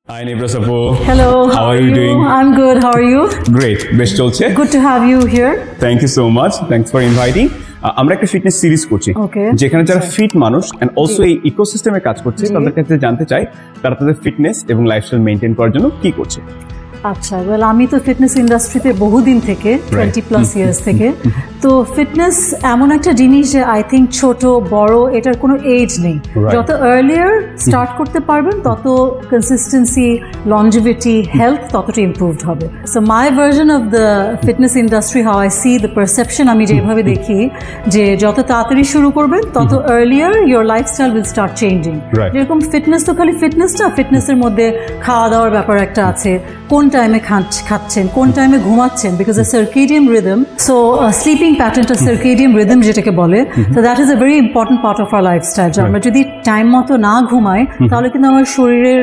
Hi Nibras Apu. Hello, How are you doing? I'm good. How are you? Great. বেশ চলছে. Good to have you here. Thank you so much. Thanks for inviting. আমরা একটা fitness series করছি যেখানে যারা fit মানুষ and also এই ইকোসিস্টেমে কাজ করছে তাদের কাছে জানতে চাই তারা তাদের ফিটনেস এবং লাইফস্টাইল মেইনটেইন করার জন্য কি করছে। আচ্ছা, ওয়েল আমি তো ফিটনেস ইন্ডাস্ট্রিতে বহুদিন থেকে 20+ ইয়ার্স থেকে, তো ফিটনেস এমন একটা জিনিস যে আই থিঙ্ক ছোট বড় এটার কোনো এজ নেই। যত আর্লিয়ার স্টার্ট করতে পারবেন তত কনসিস্টেন্সি, লনজিভিটি, হেলথ ততটা ইমপ্রুভড হবে। So my version of the fitness industry, how I C the perception, আমি যেভাবে দেখি যে যত তাড়াতাড়ি শুরু করবেন তত earlier your lifestyle will start changing. যেরকম ফিটনেস তো খালি ফিটনেসটা, ফিটনেসের মধ্যে খাওয়া দাওয়ার ব্যাপার একটা আছে, কোন টাইমে খাচ্ছেন, কোন টাইমে ঘুমাচ্ছেন, because a circadian rhythm, so sleeping প্যাটার্নটা সার্কেডিয়ান রিদম যেটাকে বলে, তো that is a very important part of our lifestyle. আমরা যদি টাইম মতো না ঘুমাই তাহলে কিন্তু আমার শরীরের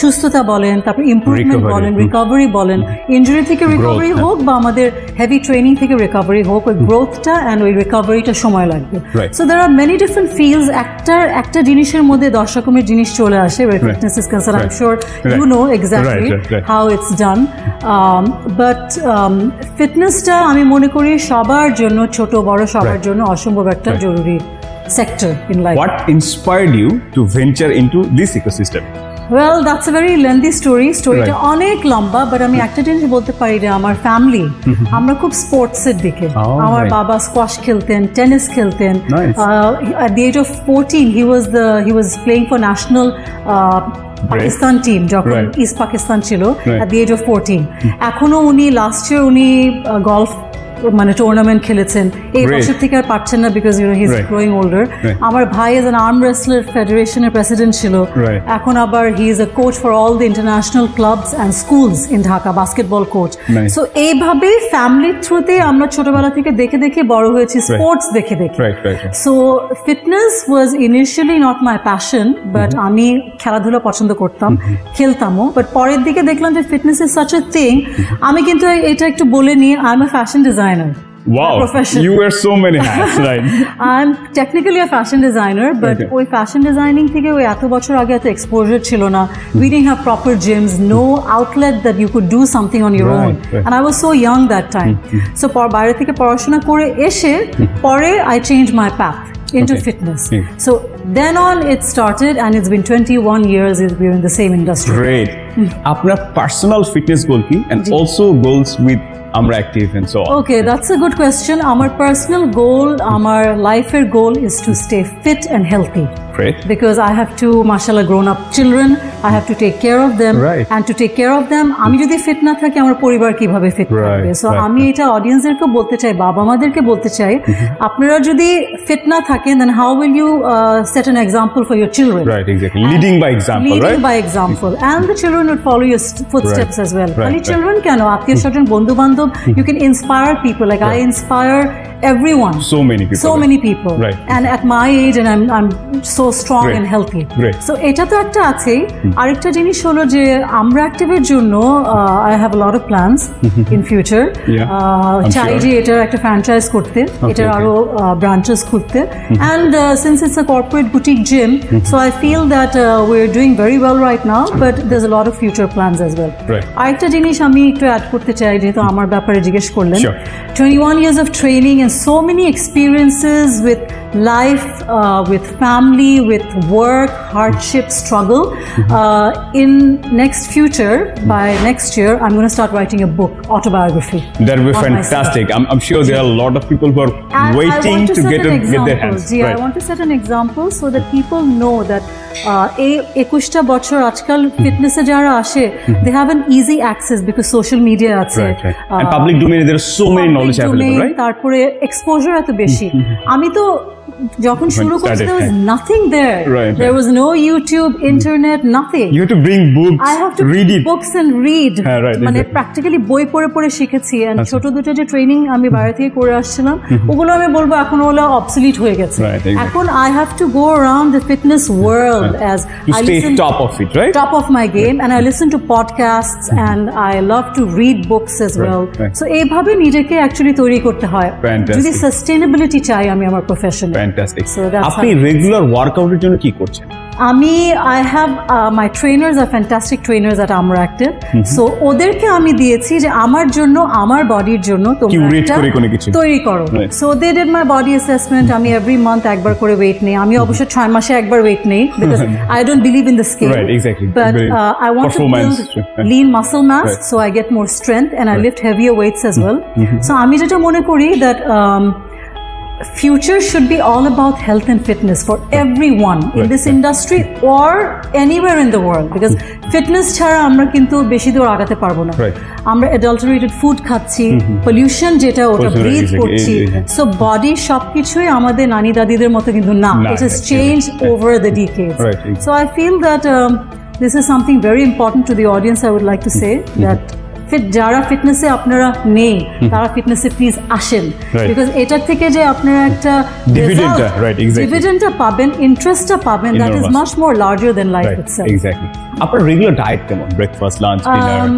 সুস্থতা বলেন, তারপর ইমপ্রুভমেন্ট বলেন, রিকভারি বলেন, ইনজুরি থেকে রিকভারি হোক বা আমাদের হেভি ট্রেনিং থেকে রিকভারি হোক, ওই গ্রোথটা অ্যান্ড ওই রিকভারিটা সময় লাগবে। So there are many different fields. একটা জিনিসের মধ্যে 10 রকমের জিনিস চলে আসে where fitness is concerned. I'm sure you know exactly how it's done. But ফিটনেসটা আমি মনে করি সবার জন্য, ছোট বড় সবার জন্য অসম্ভব একটা জরুরি sector in life. What inspired you to venture into this ecosystem? Well, that's a very lengthy story. স্টোরিটা অনেক লম্বা, বাট আমি একটা জিনিস বলতে পারি যে আমার ফ্যামিলি, আমরা খুব স্পোর্টসের দিকে। আমার বাবা স্কোয়াশ খেলতেন, টেনিস খেলতেন। At the age of 14 he was playing for national Pakistan team যখন ইস্ট পাকিস্তান ছিল, at the age of 14। এখনো উনি লাস্ট ইয়ার উনি গলফ মানে টুর্নামেন্ট খেলেছেন। এই বছর থেকে আর পারছেন না because you know he is growing older. আমার ভাই এজ অ্যান আর্ম রেসলার ফেডারেশনের প্রেসিডেন্ট ছিল, এখন আবার he is a coach for all the international clubs and schools in Dhaka, basketball coach. So এইভাবে ফ্যামিলির থ্রুতে আমরা ছোটবেলা থেকে দেখে দেখে বড় হয়েছি, স্পোর্টস দেখে দেখে। So fitness was initially not my passion, but আমি খেলাধুলা পছন্দ করতাম, খেলতামও, বাট পরের দিকে দেখলাম যে fitness is such a thing. আমি কিন্তু এটা একটু বলে নিই, I M A fashion designer. Wow, you wear so many hats, right? I'm technically a fashion designer, but ওই fashion designing থেকে ওই এত বছর আগে এত exposure ছিল না। We didn't have proper gyms, no outlet that you could do something on your own. And I was so young that time. So বাইরে থেকে পড়াশোনা করে এসে পরে I changed my path into fitness. So then on it started, and it's been 21 years we're in the same industry. Great. আপনার personal fitness goal কি, and also goals with Amra Active and so on? Okay, that's a good question. Our personal goal, our life goal is to stay fit and healthy. Great. Because I have two, mashallah, grown-up children. I have to take care of them. And to take care of them, আমি যদি fit না থাকি আমার পরিবার কিভাবে fit থাকবে? So আমি এটা অডিয়েন্সদেরকে বলতে চাই, বাবা মাদেরকে বলতে চাই, আপনারা যদি ফিট না থাকেন then how will you set an example for your children? Right, exactly. Leading by example, right? Leading by example. And the children would follow your footsteps as well. খালি children কেন, আত্মীয় স্বজন, বন্ধু বান্ধব, you can inspire people. Like I inspire everyone. So many people. Right. And at my age, and I'm so strong and healthy. So এটা তো একটা আছে। আরেকটা জিনিস হলো যে আমরা অ্যাক্টিভের জন্য I have a lot of plans in future. চাই যে এটার একটা ফ্র্যাঞ্চাইজ করতে, এটার আরো ব্রাঞ্চেস খুলতে। And since it's a corporate boutique gym, so I feel that we're doing very well right now, but there's a lot of future plans as well. আরেকটা জিনিস আমি একটু অ্যাড করতে চাই, যেহেতু আমার ব্যাপারে জিজ্ঞেস করলেন। 21 years of training and so many experiences with life, with family, with work, hardship, struggle. In next future, by next year, I'm going to start writing a book, autobiography. That would be fantastic. I'm sure there are a lot of people who are waiting to get their hands. I want to set an example so that people know that এই 21টা বছর আজকাল ফিটনেসে যারা আসে, they have an easy access because social media আছে, and public domain, there are so many knowledge available, right? তারপরে exposure এত বেশি। আমি তো যখন শুরু করছি there was nothing there. There was no YouTube, internet, nothing. You have to bring books, I have to read it. books and read. মানে practically বই পড়ে পড়ে শিখেছি। and ছোট দুটো যে ট্রেনিং আমি বাইরে থেকে করে আসছিলাম, ওগুলো আমি বলবো এখন ওগুলো obsolete হয়ে গেছে। এখন I have to go around the fitness world as I listen top of it, right? Top of my game, and I listen to podcasts and I love to read books as well. So এইভাবে নিজেকে actually তৈরি করতে হয় যদি sustainability চাই আমি আমার প্রফেশনে। Fantastic. আপনি রেগুলার ওয়ার্কআউটের জন্য কি করছেন? I have my trainers are fantastic trainers at Amra Active. So ওদেরকে আমি দিয়েছি যে আমার জন্য আমার বডির জন্য তোমরা একটা তৈরি করো। So they did my body assessment. আমি every month একবার করে weight নেই। আমি অবশ্য 6 মাসে একবার weight নেই because I don't believe in the scale. Right, exactly. But I want to build lean muscle mass so I get more strength and I lift heavier weights as well. So আমি যেটা মনে করি that future should be all about health and fitness for everyone in this industry or anywhere in the world because fitness ছাড়া আমরা কিন্তু বেশি দূর আগাতে পারবো না। আমরা adulterated food খাচ্ছি, pollution যেটা ওটা breathe করছি, so body সবকিছুই আমাদের নানি দাদিদের মতো কিন্তু না, it has changed over the decades. So I feel that this is something very important to the audience. I would like to say that যারা ফিটনেসে আপনারা নেই তারা ফিটনেসে প্লিজ আসেন বিকজ এটার থেকে যে আপনারা একটা ডিভিডেন্ডটা পাবেন, ইন্টারেস্টটা পাবেন, that is much more larger then life itself. Exactly. আপনার রেগুলার ডায়েট কেমন? Breakfast, lunch, dinner?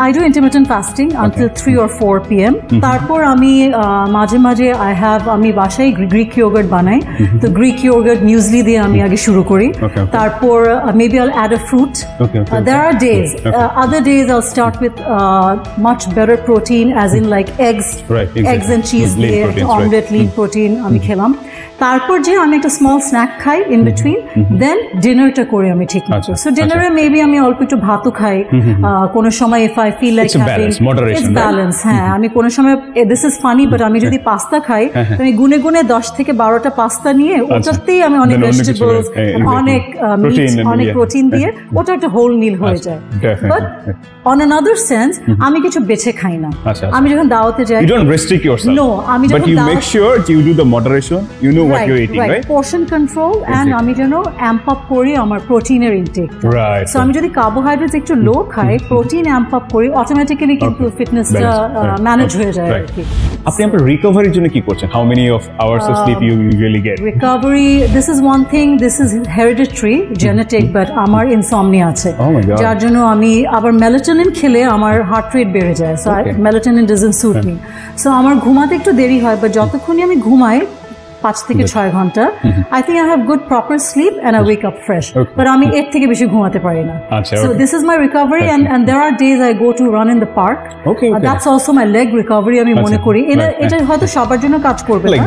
I do intermittent fasting until 3 or 4 p.m. তারপর আমি মাঝে মাঝে আমি বাসায় গ্রিক ইয়োগার্ট বানাই, তো গ্রিক ইয়োগার্ট মিউজলি দিয়ে আমি আগে শুরু করি, তারপর maybe I'll add a fruit. There are days, other days I'll start with much better protein as in like eggs and cheese দিয়ে omelette, lean protein আমি খেলাম, তারপর যে আমি একটা স্মল স্ন্যাক খাই ইন বিটুইন, দেন ডিনারটা করে আমি ঠিক মতো। সো ডিনারে মেবি আমি অল্প একটু ভাতও খাই কোনো সময় if I feel like having it's balance. হ্যাঁ, আমি কোনো সময় this is funny but আমি যদি পাস্তা খাই আমি গুনে গুনে 10 থেকে 12টা পাস্তা নিয়ে ওটাতেই আমি অনেক ভেজিটেবলস, অনেক মিট, অনেক প্রোটিন দিয়ে ওটা একটা হোল মিল হয়ে যায়। বাট on another sense আমি কিছু বেছে খাই না। আমি যখন দাওয়াতে যাই you don't restrict yourself. No, আমি যখন but you make sure you do the moderation, you know what you're eating, right? Portion control and আমি যেন amp up করি আমার প্রোটিনের ইনটেক। সো আমি যদি কার্বোহাইড্রেটস একটু লো খাই, প্রোটিন amp up করি, অটোমেটিক্যালি কিন্তু ফিটনেসটা ম্যানেজ হয়ে যায় আর কি। আপনি আপনার রিকভারির জন্য কি করছেন? How many of hours of sleep you usually get? Recovery, this is one thing, this is hereditary, genetic, but আমার ইনসমনিয়া আছে, যার জন্য আমি আবার মেলাটোনিন খেলে আমার হার্ট রেট বেড়ে যায়, so melatonin doesn't suit me. So আমার ঘুমাতে একটু দেরি হয়, বাট যতক্ষণই আমি ঘুমাই 5 থেকে 6 ঘন্টা, I think I have good proper sleep and I wake up fresh. But আমি এর থেকে বেশি ঘুমাতে পারি না। So this is my recovery and there are days I go to run in the park. That's also my leg recovery আমি মনে করি। এটা হয়তো সবার জন্য কাজ করবে না,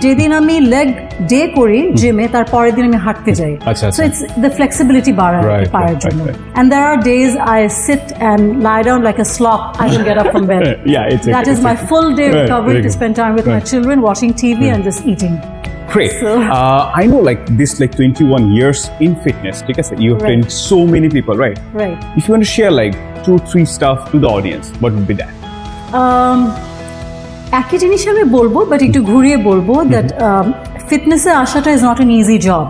যেদিন আমি লেগ ডে করি জিমে, তার পরের দিন আমি হাঁটতে যাই। So it's the flexibility বাড়ায় পায়ের জন্য। And there are days I sit and lie down like a sloth, I can get up from bed. That is my full day recovery, to spend time with my children, watching TV and just eating. Great. So, I know like this 21 years in fitness, you have trained so many people, right? Right. If you want to share like 2-3 stuff to the audience, what would be that? একই জিনিস আমি বলবো, but একটু ঘুরিয়ে বলবো that ফিটনেসে আসাটা is not an easy job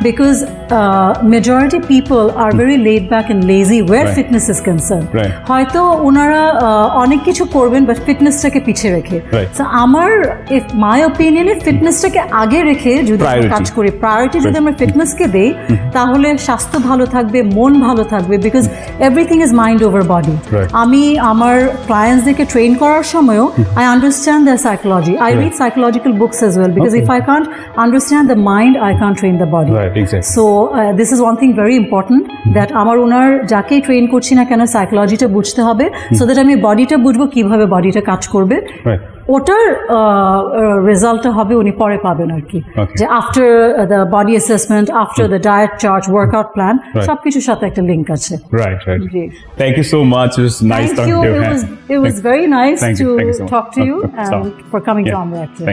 because majority people are very laid back and lazy where fitness is concerned. হয়তো ওনারা অনেক কিছু করবেন বাট ফিটনেসটাকে পিছিয়ে রেখে। সো আমার মাই ওপিনিয়নে ফিটনেসটাকে আগে রেখে যদি কাজ করি, প্রায়োরিটি যদি আমরা ফিটনেসকে দেই, তাহলে স্বাস্থ্য ভালো থাকবে, মন ভালো থাকবে, because everything is mind over body. আমি আমার ক্লায়েন্টসদেরকে ট্রেন করার সময়ও I understand their psychology. I read psychological books as well because if I can't understand the mind, I can't train the body. So this is one thing very important that আমার ওনার যাকে train করছি না কেন সাইকোলজিটা বুঝতে হবে, so that আমি বডিটা বুঝবো কিভাবে বডিটা কাজ করবে, ওটার রেজাল্টটা হবে উনি পরে পাবেন আর কি, যে after the body assessment, after the diet chart, workout plan, সবকিছুর সাথে একটা লিঙ্ক আছে। Right. Thank you so much. It was nice talking to you. It was very nice to talk to you and for coming to Amra Active.